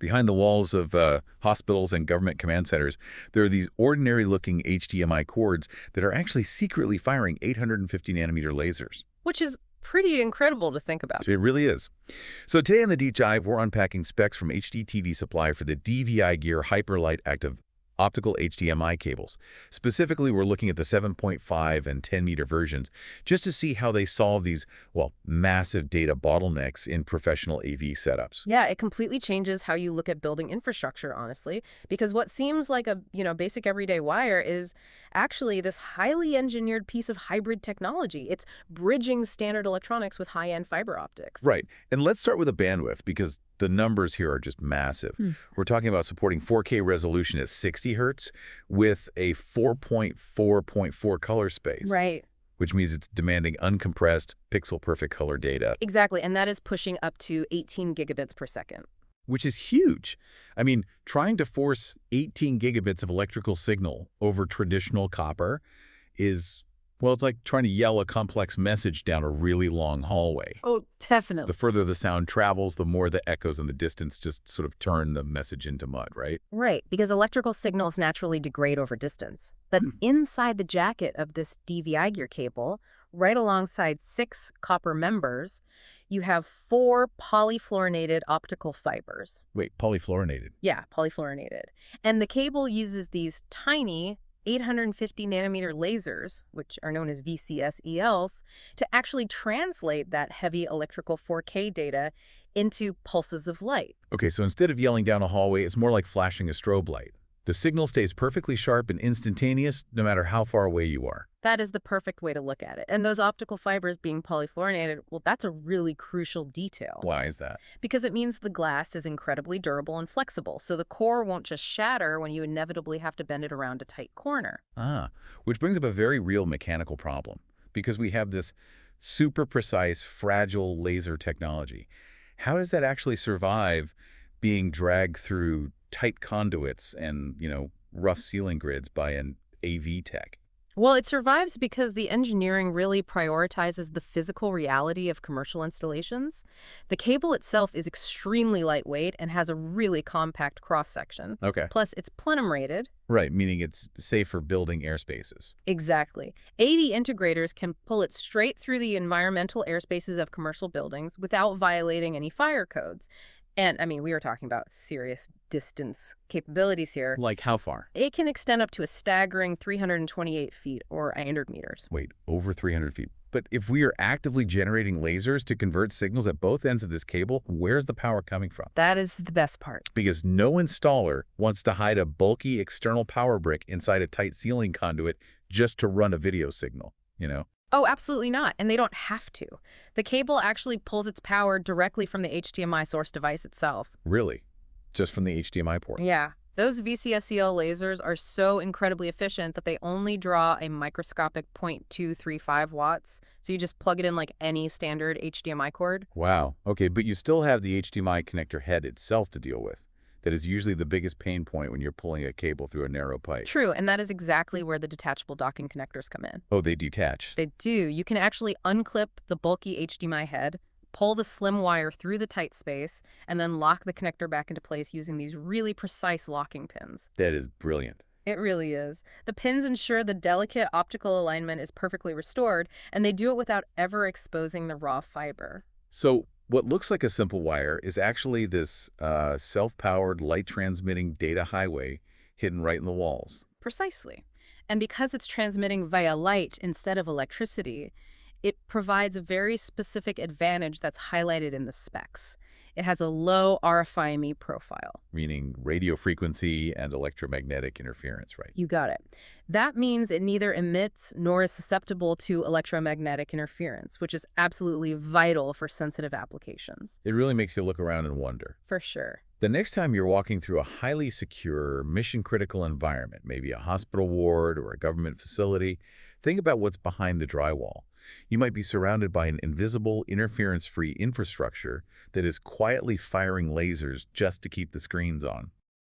Behind the walls of hospitals and government command centers, there are these ordinary-looking HDMI cords that are actually secretly firing 850-nanometer lasers. Which is pretty incredible to think about. It really is. So today on the Deep Dive, we're unpacking specs from HDTV Supply for the DVIGear Hyperlight Active Optical HDMI cables. Specifically, we're looking at the 7.5 and 10-meter versions just to see how they solve these, well, massive data bottlenecks in professional AV setups. Yeah, it completely changes how you look at building infrastructure, honestly, because what seems like a, basic everyday wire is actually this highly engineered piece of hybrid technology. It's bridging standard electronics with high-end fiber optics. Right. And let's start with the bandwidth because the numbers here are just massive. We're talking about supporting 4K resolution at 60 hertz with a 4.4.4 color space. Right. Which means it's demanding uncompressed, pixel-perfect color data. Exactly, and that is pushing up to 18 gigabits per second. Which is huge. I mean, trying to force 18 gigabits of electrical signal over traditional copper is, well, it's like trying to yell a complex message down a really long hallway. Oh, definitely. The further the sound travels, the more the echoes in the distance just sort of turn the message into mud, right? Right, because electrical signals naturally degrade over distance. But inside the jacket of this DVIGear cable, right alongside 6 copper members, you have 4 polyfluorinated optical fibers. Wait, polyfluorinated? Yeah, polyfluorinated. And the cable uses these tiny 850-nanometer lasers, which are known as VCSELs, to actually translate that heavy electrical 4K data into pulses of light. Okay, so instead of yelling down a hallway, it's more like flashing a strobe light. The signal stays perfectly sharp and instantaneous no matter how far away you are. That is the perfect way to look at it. And those optical fibers being polyfluorinated, well, that's a really crucial detail. Why is that? Because it means the glass is incredibly durable and flexible, so the core won't just shatter when you inevitably have to bend it around a tight corner. Which brings up a very real mechanical problem, because we have this super precise, fragile laser technology. How does that actually survive being dragged through tight conduits and, rough ceiling grids by an AV tech? Well, it survives because the engineering really prioritizes the physical reality of commercial installations. The cable itself is extremely lightweight and has a really compact cross-section. Okay. Plus, it's plenum rated. Right, meaning it's safe for building airspaces. Exactly. AV integrators can pull it straight through the environmental airspaces of commercial buildings without violating any fire codes. And, we were talking about serious distance capabilities here. Like how far? It can extend up to a staggering 328 feet or 800 meters. Wait, over 300 feet. But if we are actively generating lasers to convert signals at both ends of this cable, where's the power coming from? That is the best part. Because no installer wants to hide a bulky external power brick inside a tight ceiling conduit just to run a video signal, Oh, absolutely not. And they don't have to. The cable actually pulls its power directly from the HDMI source device itself. Really? Just from the HDMI port? Yeah. Those VCSEL lasers are so incredibly efficient that they only draw a microscopic 0.235 watts. So you just plug it in like any standard HDMI cord. Wow. Okay, but you still have the HDMI connector head itself to deal with. That is usually the biggest pain point when you're pulling a cable through a narrow pipe. True, and that is exactly where the detachable docking connectors come in. Oh, they detach? They do. You can actually unclip the bulky HDMI head, pull the slim wire through the tight space, and then lock the connector back into place using these really precise locking pins. That is brilliant. It really is. The pins ensure the delicate optical alignment is perfectly restored, and they do it without ever exposing the raw fiber. So what looks like a simple wire is actually this self-powered, light-transmitting data highway hidden right in the walls. Precisely. And because it's transmitting via light instead of electricity, it provides a very specific advantage that's highlighted in the specs. It has a low RFI profile. Meaning radio frequency and electromagnetic interference, right? You got it. That means it neither emits nor is susceptible to electromagnetic interference, which is absolutely vital for sensitive applications. It really makes you look around and wonder. For sure. The next time you're walking through a highly secure, mission-critical environment, maybe a hospital ward or a government facility, think about what's behind the drywall. You might be surrounded by an invisible, interference-free infrastructure that is quietly firing lasers just to keep the screens on.